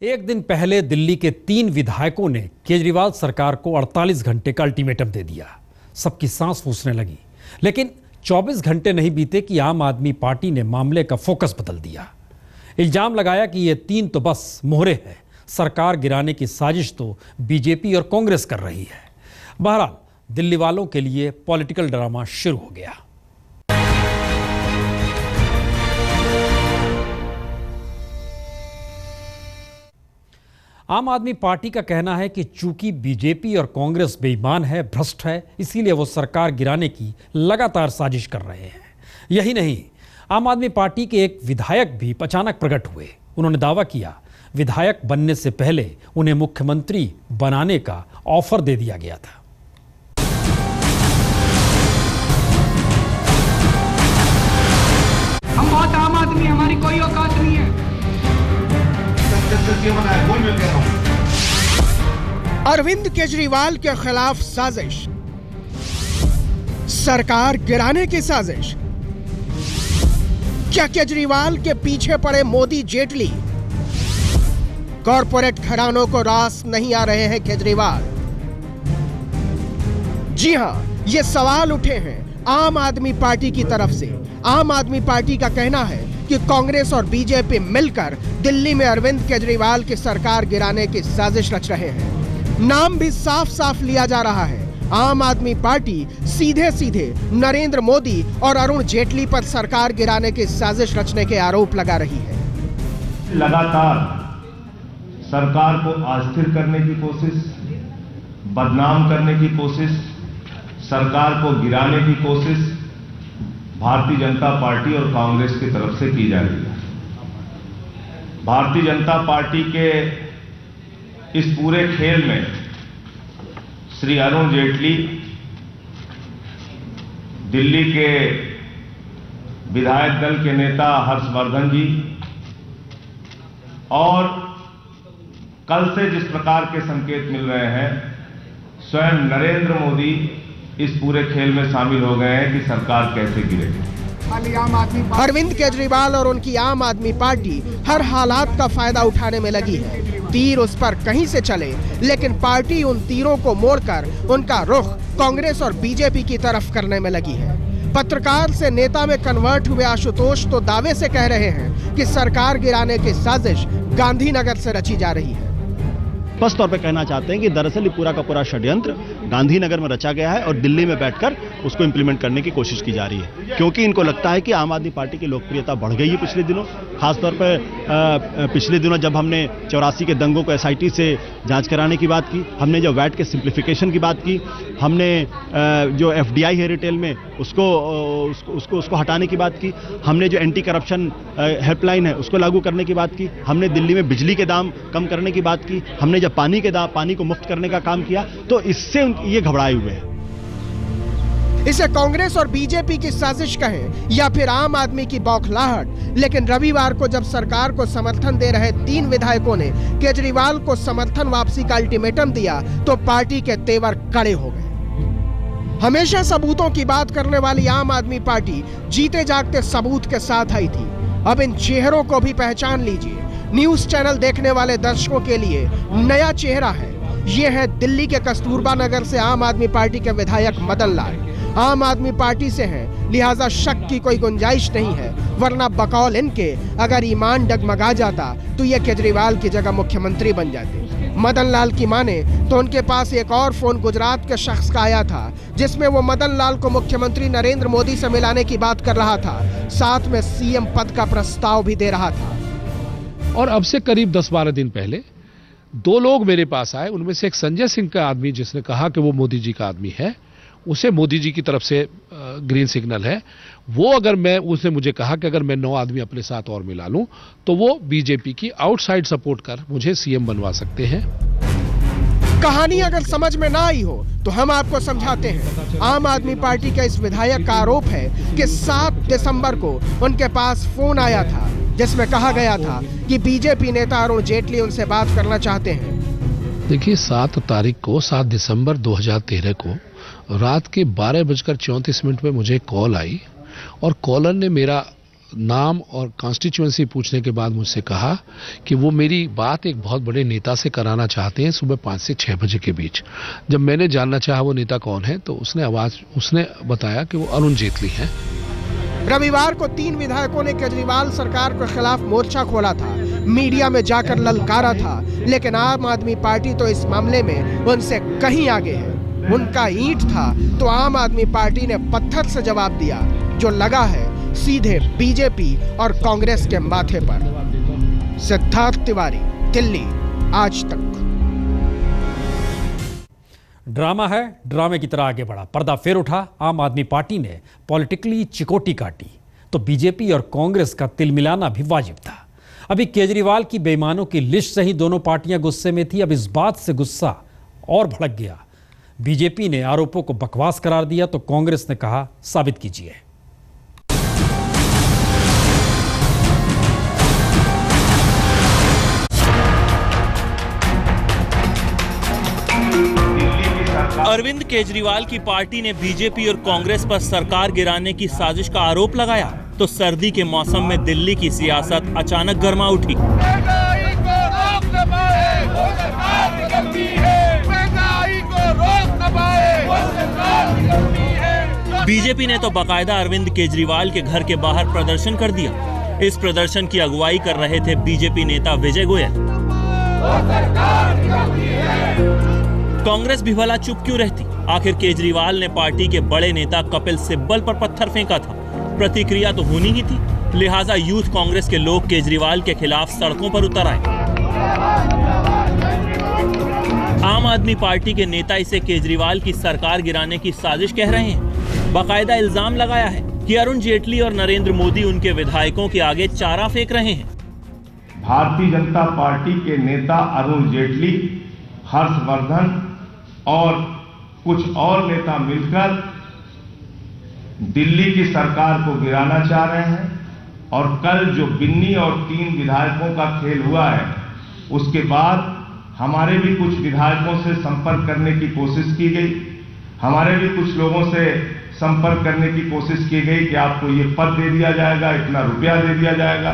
एक दिन पहले दिल्ली के 3 विधायकों ने केजरीवाल सरकार को 48 घंटे का अल्टीमेटम दे दिया। सबकी सांस फूसने लगी। लेकिन 24 घंटे नहीं बीते कि आम आदमी पार्टी ने मामले का फोकस बदल दिया। इल्जाम लगाया कि ये 3 तो बस मोहरे हैं, सरकार गिराने की साजिश तो बीजेपी और कांग्रेस कर रही है। बहरहाल दिल्ली वालों के लिए पॉलिटिकल ड्रामा शुरू हो गया। आम आदमी पार्टी का कहना है कि चूंकि बीजेपी और कांग्रेस बेईमान है, भ्रष्ट है, इसीलिए वो सरकार गिराने की लगातार साजिश कर रहे हैं। यही नहीं, आम आदमी पार्टी के एक विधायक भी अचानक प्रकट हुए। उन्होंने दावा किया विधायक बनने से पहले उन्हें मुख्यमंत्री बनाने का ऑफर दे दिया गया था। हम बहुत आम आदमी, हमारी कोई औकात नहीं है। अरविंद केजरीवाल के खिलाफ साजिश, सरकार गिराने की साजिश। क्या केजरीवाल के पीछे पड़े मोदी जेटली? कॉरपोरेट घरानों को रास नहीं आ रहे हैं केजरीवाल? जी हां, ये सवाल उठे हैं आम आदमी पार्टी की तरफ से। आम आदमी पार्टी का कहना है कि कांग्रेस और बीजेपी मिलकर दिल्ली में अरविंद केजरीवाल की सरकार गिराने की साजिश रच रहे हैं। नाम भी साफ साफ लिया जा रहा है। आम आदमी पार्टी सीधे सीधे नरेंद्र मोदी और अरुण जेटली पर सरकार गिराने की साजिश रचने के आरोप लगा रही है। लगातार सरकार को अस्थिर करने की कोशिश, बदनाम करने की कोशिश, सरकार को गिराने की कोशिश भारतीय जनता पार्टी और कांग्रेस की तरफ से की जा रही है। भारतीय जनता पार्टी के इस पूरे खेल में श्री अरुण जेटली, दिल्ली के विधायक दल के नेता हर्षवर्धन जी और कल से जिस प्रकार के संकेत मिल रहे हैं, स्वयं नरेंद्र मोदी इस पूरे खेल में शामिल हो गए हैं कि सरकार कैसे गिरेगी। अरविंद केजरीवाल और उनकी आम आदमी पार्टी हर हालात का फायदा उठाने में लगी है। तीर उस पर कहीं से चले, लेकिन पार्टी उन तीरों को मोड़कर उनका रुख कांग्रेस और बीजेपी की तरफ करने में लगी है। पत्रकार से नेता में कन्वर्ट हुए आशुतोष तो दावे से कह रहे हैं कि सरकार गिराने की साजिश गांधीनगर से रची जा रही है। स्पष्ट तौर पे कहना चाहते हैं कि दरअसल ये पूरा का पूरा षड्यंत्र गांधीनगर में रचा गया है और दिल्ली में बैठकर उसको इंप्लीमेंट करने की कोशिश की जा रही है, क्योंकि इनको लगता है कि आम आदमी पार्टी की लोकप्रियता बढ़ गई है पिछले दिनों। खासतौर पर पिछले दिनों जब हमने 84 के दंगों को एसआईटी से जांच कराने की बात की, हमने जो वैट के सिंप्लीफिकेशन की बात की, हमने जो एफडीआई है रिटेल में उसको हटाने की बात की, हमने जो एंटी करप्शन हेल्पलाइन है उसको लागू करने की बात की, हमने दिल्ली में बिजली के दाम कम करने की बात की, हमने जब पानी को मुफ्त करने का काम किया, तो इससे ये घबराए हुए हैं। इसे कांग्रेस और बीजेपी की साजिश कहें या फिर आम आदमी की बौखलाहट, लेकिन रविवार को जब सरकार को समर्थन दे रहे 3 विधायकों ने केजरीवाल को समर्थन वापसी का अल्टीमेटम दिया तो पार्टी के तेवर कड़े हो गए। हमेशा सबूतों की बात करने वाली आम आदमी पार्टी जीते जागते सबूत के साथ आई थी। अब इन चेहरों को भी पहचान लीजिए। न्यूज चैनल देखने वाले दर्शकों के लिए नया चेहरा है। ये है दिल्ली के कस्तूरबा नगर से आम आदमी पार्टी के विधायक मदन लाल। आम आदमी पार्टी से हैं, लिहाजा शक की कोई गुंजाइश नहीं है, वरना बकौल इनके अगर ईमान डगमगा जाता तो ये केजरीवाल की जगह मुख्यमंत्री बन जाते। मदन लाल की माने तो उनके पास एक और फोन गुजरात के शख्स का आया था, जिसमें वो मदन लाल को मुख्यमंत्री नरेंद्र मोदी से मिलाने की बात कर रहा था, साथ में सीएम पद का प्रस्ताव भी दे रहा था। और अब से करीब 10-12 दिन पहले 2 लोग मेरे पास आए। उनमें से एक संजय सिंह का आदमी, जिसने कहा कि वो मोदी जी का आदमी है, उसे मोदी जी की तरफ से ग्रीन सिग्नल है। वो उसने मुझे कहा कि अगर मैं 9 आदमी अपने साथ और मिला लूं तो वो बीजेपी की आउटसाइड सपोर्ट कर मुझे सीएम बनवा सकते हैं। कहानी अगर समझ में ना आई हो तो हम आपको समझाते हैं। आम आदमी पार्टी के इस विधायक का आरोप है कि 7 दिसंबर को उनके पास फोन आया था, जिसमें कहा गया था कि बीजेपी नेता अरुण जेटली उनसे बात करना चाहते हैं। देखिए, 7 दिसंबर 2013 को रात के 12:34 में मुझे कॉल आई और कॉलर ने मेरा नाम और कॉन्स्टिट्यूएंसी पूछने के बाद मुझसे कहा कि वो मेरी बात एक बहुत बड़े नेता से कराना चाहते हैं सुबह 5 से 6 बजे के बीच। जब मैंने जानना चाहा वो नेता कौन है तो उसने बताया कि वो अरुण जेटली हैं। रविवार को 3 विधायकों ने केजरीवाल सरकार के खिलाफ मोर्चा खोला था, मीडिया में जाकर ललकारा था, लेकिन आम आदमी पार्टी तो इस मामले में उनसे कहीं आगे है। उनका ईंट था तो आम आदमी पार्टी ने पत्थर से जवाब दिया, जो लगा है सीधे बीजेपी और कांग्रेस के माथे पर। सिद्धार्थ तिवारी, दिल्ली, आज तक। ड्रामा है, ड्रामे की तरह आगे बढ़ा, पर्दा फिर उठा। आम आदमी पार्टी ने पॉलिटिकली चिकोटी काटी तो बीजेपी और कांग्रेस का तिल मिलाना भी वाजिब था। अभी केजरीवाल की बेईमानों की लिस्ट से ही दोनों पार्टियां गुस्से में थी। अब इस बात से गुस्सा और भड़क गया। बीजेपी ने आरोपों को बकवास करार दिया तो कांग्रेस ने कहा साबित कीजिए। अरविंद केजरीवाल की पार्टी ने बीजेपी और कांग्रेस पर सरकार गिराने की साजिश का आरोप लगाया तो सर्दी के मौसम में दिल्ली की सियासत अचानक गर्मा उठी। बीजेपी ने तो बाकायदा अरविंद केजरीवाल के घर के बाहर प्रदर्शन कर दिया। इस प्रदर्शन की अगुवाई कर रहे थे बीजेपी नेता विजय गोयल। कांग्रेस भी भला चुप क्यों रहती? आखिर केजरीवाल ने पार्टी के बड़े नेता कपिल सिब्बल पर पत्थर फेंका था, प्रतिक्रिया तो होनी ही थी। लिहाजा यूथ कांग्रेस के लोग केजरीवाल के खिलाफ सड़कों पर उतर आए। आम आदमी पार्टी के नेता इसे केजरीवाल की सरकार गिराने की साजिश कह रहे हैं। बाकायदा इल्जाम लगाया है कि अरुण जेटली और नरेंद्र मोदी उनके विधायकों के आगे चारा फेंक रहे हैं। भारतीय जनता पार्टी के नेता अरुण जेटली, हर्षवर्धन और कुछ और नेता मिलकर दिल्ली की सरकार को गिराना चाह रहे हैं। और कल जो बिन्नी और 3 विधायकों का खेल हुआ है, उसके बाद हमारे भी कुछ विधायकों से संपर्क करने की कोशिश की गई। हमारे भी कुछ लोगों से संपर्क करने की कोशिश की गई कि आपको ये पद दे दिया जाएगा, इतना रुपया दे दिया जाएगा।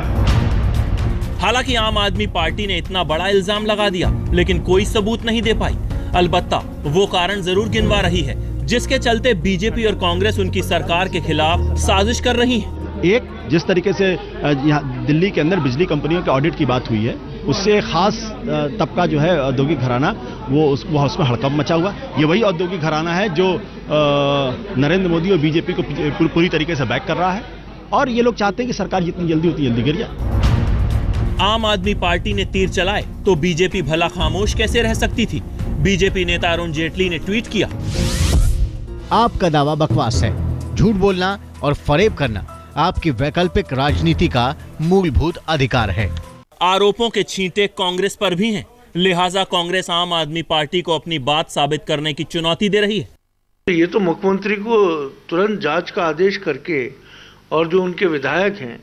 हालांकि आम आदमी पार्टी ने इतना बड़ा इल्जाम लगा दिया लेकिन कोई सबूत नहीं दे पाई। अलबत्ता वो कारण जरूर गिनवा रही है जिसके चलते बीजेपी और कांग्रेस उनकी सरकार के खिलाफ साजिश कर रही है। एक, जिस तरीके से यहाँ दिल्ली के अंदर बिजली कंपनियों के ऑडिट की बात हुई है, उससे खास तबका जो है औद्योगिक घराना वो उसमें हड़कंप मचा हुआ। ये वही औद्योगिक घराना है जो नरेंद्र मोदी और बीजेपी को पूरी तरीके से बैक कर रहा है और ये लोग चाहते हैं कि सरकार जितनी जल्दी उतनी जल्दी गिर जाए। आम आदमी पार्टी ने तीर चलाए तो बीजेपी भला खामोश कैसे रह सकती थी? बीजेपी नेता अरुण जेटली ने ट्वीट किया, आपका दावा बकवास है। झूठ बोलना और फरेब करना आपकी वैकल्पिक राजनीति का मूलभूत अधिकार है। आरोपों के छींटे कांग्रेस पर भी हैं, लिहाजा कांग्रेस आम आदमी पार्टी को अपनी बात साबित करने की चुनौती दे रही है। ये तो मुख्यमंत्री को तुरंत जांच का आदेश करके और जो उनके विधायक हैं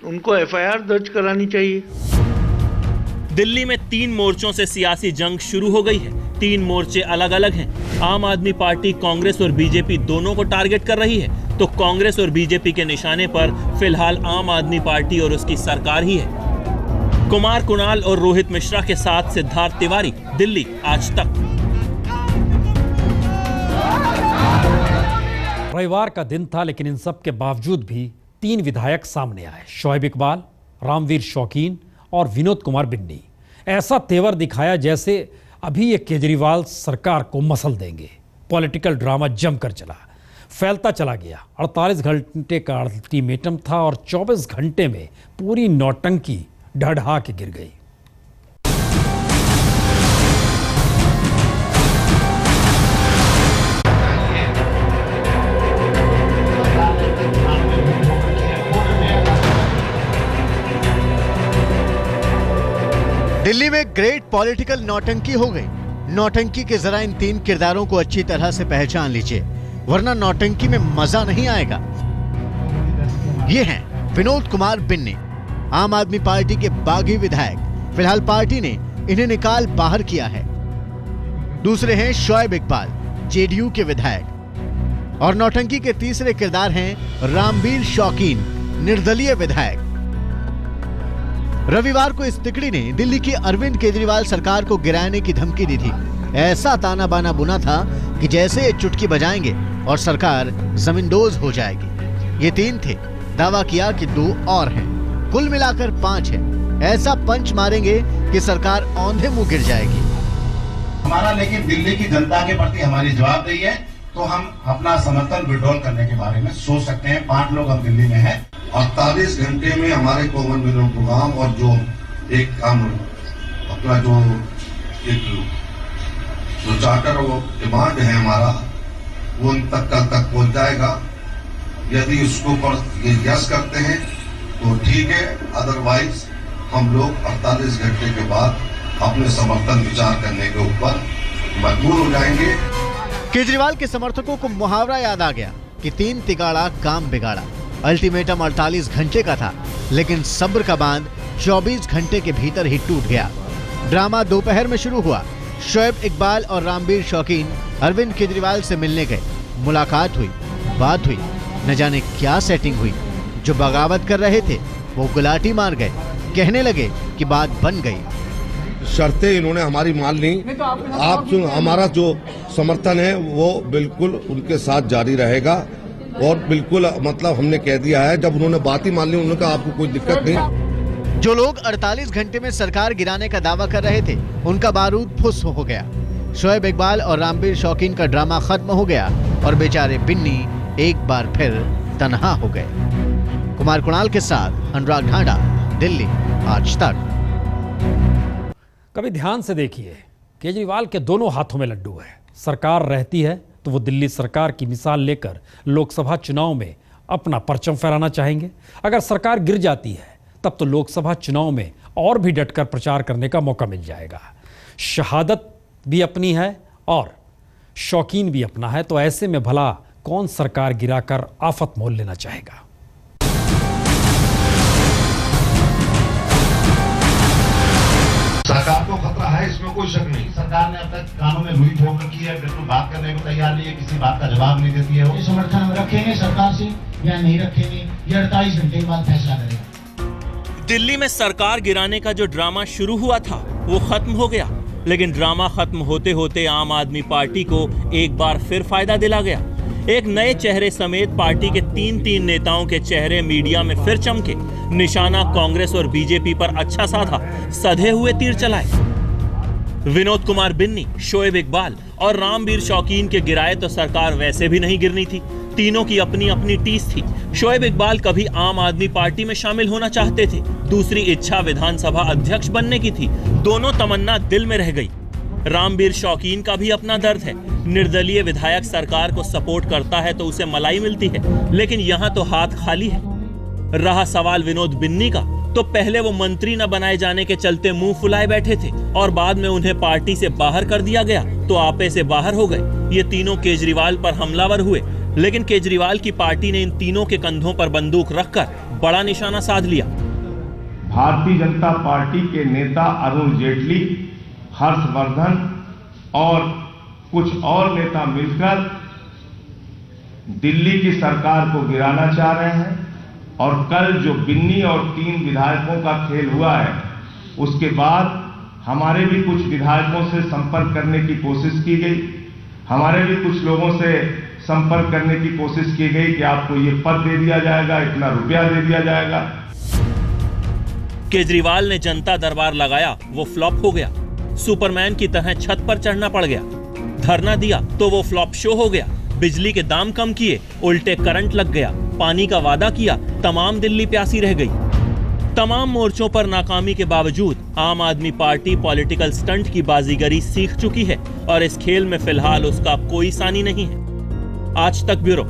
उनको एफआईआर दर्ज करानी चाहिए। दिल्ली में 3 मोर्चों से सियासी जंग शुरू हो गई है। 3 मोर्चे अलग अलग हैं। आम आदमी पार्टी कांग्रेस और बीजेपी दोनों को टारगेट कर रही है तो कांग्रेस और बीजेपी के निशाने पर फिलहाल आम आदमी पार्टी और उसकी सरकार ही है। कुमार कुणाल और रोहित मिश्रा के साथ सिद्धार्थ तिवारी, दिल्ली, आज तक। रविवार का दिन था लेकिन इन सब के बावजूद भी 3 विधायक सामने आए। शोएब इकबाल, रामवीर शौकीन और विनोद कुमार बिन्नी। ऐसा तेवर दिखाया जैसे अभी ये केजरीवाल सरकार को मसल देंगे। पॉलिटिकल ड्रामा जमकर चला, फैलता चला गया। 48 घंटे का अल्टीमेटम था और 24 घंटे में पूरी नौटंकी ढढ़ा के गिर गई। दिल्ली में ग्रेट पॉलिटिकल नौटंकी हो गई। नौटंकी के जरा इन 3 किरदारों को अच्छी तरह से पहचान लीजिए, वरना नौटंकी में मजा नहीं आएगा। ये हैं विनोद कुमार बिन्नी, आम आदमी पार्टी के बागी विधायक। फिलहाल पार्टी ने इन्हें निकाल बाहर किया है। दूसरे हैं शोएब इकबाल, जेडीयू के विधायक। और नौटंकी के तीसरे किरदार हैं रामवीर शौकीन, निर्दलीय विधायक। रविवार को इस तिकड़ी ने दिल्ली की अरविंद केजरीवाल सरकार को गिराने की धमकी दी थी। ऐसा ताना बाना बुना था कि जैसे ये चुटकी बजाएंगे और सरकार जमींदोज हो जाएगी। ये 3 थे, दावा किया कि 2 और हैं, कुल मिलाकर 5 हैं। ऐसा पंच मारेंगे कि सरकार औंधे मुंह गिर जाएगी। हमारा लेकिन दिल्ली की जनता के प्रति हमारी जवाबदेही है, तो हम अपना समर्थन विड्रॉल करने के बारे में सोच सकते हैं। 5 लोग हम दिल्ली में हैं। 48 घंटे में हमारे कॉमन मिनिमम प्रोग्राम और जो एक हम अपना जो चार्टर वो डिमांड है हमारा, वो उन तक कल तक पहुंच जाएगा। यदि उसको पर ये यस करते हैं तो ठीक है, अदरवाइज हम लोग 48 घंटे के बाद अपने समर्थन विचार करने के ऊपर मजबूर हो जाएंगे। केजरीवाल के समर्थकों को मुहावरा याद आ गया कि 3 तिगाड़ा काम बिगाड़ा। अल्टीमेटम 48 घंटे का था, लेकिन सब्र का बांध 24 घंटे के भीतर ही टूट गया। ड्रामा दोपहर में शुरू हुआ। शोएब इकबाल और रामबीर शौकीन अरविंद केजरीवाल से मिलने गए। मुलाकात हुई, बात हुई, न जाने क्या सेटिंग हुई। जो बगावत कर रहे थे वो गुलाटी मार गए, कहने लगे कि बात बन गई। शर्तें इन्होंने हमारी मान ली। आप सुन, हमारा जो समर्थन है वो बिल्कुल उनके साथ जारी रहेगा और बिल्कुल मतलब हमने कह दिया है, जब उन्होंने बात ही मान ली, उन्होंने कहा आपको कोई दिक्कत नहीं। जो लोग 48 घंटे में सरकार गिराने का दावा कर रहे थे, उनका बारूद फुस हो गया। शोएब इकबाल और रामबीर शौकीन का ड्रामा खत्म हो गया और बेचारे बिन्नी एक बार फिर तन्हा हो गए। कुमार कुणाल के साथ अनुराग ढांडा, दिल्ली, आज तक। कभी ध्यान से देखिए, केजरीवाल के दोनों हाथों में लड्डू है। सरकार रहती है तो वो दिल्ली सरकार की मिसाल लेकर लोकसभा चुनाव में अपना परचम फहराना चाहेंगे। अगर सरकार गिर जाती है तब तो लोकसभा चुनाव में और भी डटकर प्रचार करने का मौका मिल जाएगा। शहादत भी अपनी है और शौकीन भी अपना है, तो ऐसे में भला कौन सरकार गिराकर आफत मोल लेना चाहेगा। सरकार को खतरा है, इसमें कोई शक नहीं। सरकार ने अब तक कानों में रुई ठोक रखी है, बिल्कुल बात करने को तैयार नहीं है, किसी बात का जवाब नहीं देती है। वो समर्थन हम रखेंगे सरकार से या नहीं रखेंगे, ये 48 घंटे के बाद फैसला करेगा। दिल्ली में सरकार गिराने का जो ड्रामा शुरू हुआ था वो खत्म हो गया, लेकिन ड्रामा खत्म होते होते आम आदमी पार्टी को एक बार फिर फायदा दिला गया। एक नए चेहरे समेत पार्टी के 3 नेताओं के चेहरे मीडिया में फिर चमके। निशाना कांग्रेस और बीजेपी पर अच्छा साधा, सधे हुए तीर चलाए। विनोद कुमार बिन्नी, शोएब इकबाल और रामबीर शौकीन के गिराए तो सरकार वैसे भी नहीं गिरनी थी। तीनों की अपनी अपनी टीस थी। शोएब इकबाल कभी आम आदमी पार्टी में शामिल होना चाहते थे, दूसरी इच्छा विधानसभा अध्यक्ष बनने की थी। दोनों तमन्ना दिल में रह गई। रामबीर शौकीन का भी अपना दर्द है। निर्दलीय विधायक सरकार को सपोर्ट करता है तो उसे मलाई मिलती है, लेकिन यहाँ तो हाथ खाली है। रहा सवाल विनोद बिन्नी का, तो पहले वो मंत्री न बनाए जाने के चलते मुंह फुलाए बैठे थे और बाद में उन्हें पार्टी से बाहर कर दिया गया तो आपे से बाहर हो गए। ये तीनों केजरीवाल पर हमलावर हुए, लेकिन केजरीवाल की पार्टी ने इन तीनों के कंधों पर बंदूक रखकर बड़ा निशाना साध लिया। भारतीय जनता पार्टी के नेता अरुण जेटली, हर्षवर्धन और कुछ और नेता मिलकर दिल्ली की सरकार को गिराना चाह रहे हैं और कल जो बिन्नी और 3 विधायकों का खेल हुआ है, उसके बाद हमारे भी कुछ विधायकों से संपर्क करने की कोशिश की गई। हमारे भी कुछ लोगों से संपर्क करने की कोशिश की गई कि आपको ये पद दे दिया जाएगा, इतना रुपया दे दिया जाएगा। केजरीवाल ने जनता दरबार लगाया, वो फ्लॉप हो गया। सुपरमैन की तरह छत पर चढ़ना पड़ गया। धरना दिया तो वो फ्लॉप शो हो गया। बिजली के दाम कम किए, उल्टे करंट लग गया। पानी का वादा किया, तमाम दिल्ली प्यासी रह गई। तमाम मोर्चों पर नाकामी के बावजूद आम आदमी पार्टी पॉलिटिकल स्टंट की बाजीगरी सीख चुकी है और इस खेल में फिलहाल उसका कोई सानी नहीं है। आज तक ब्यूरो।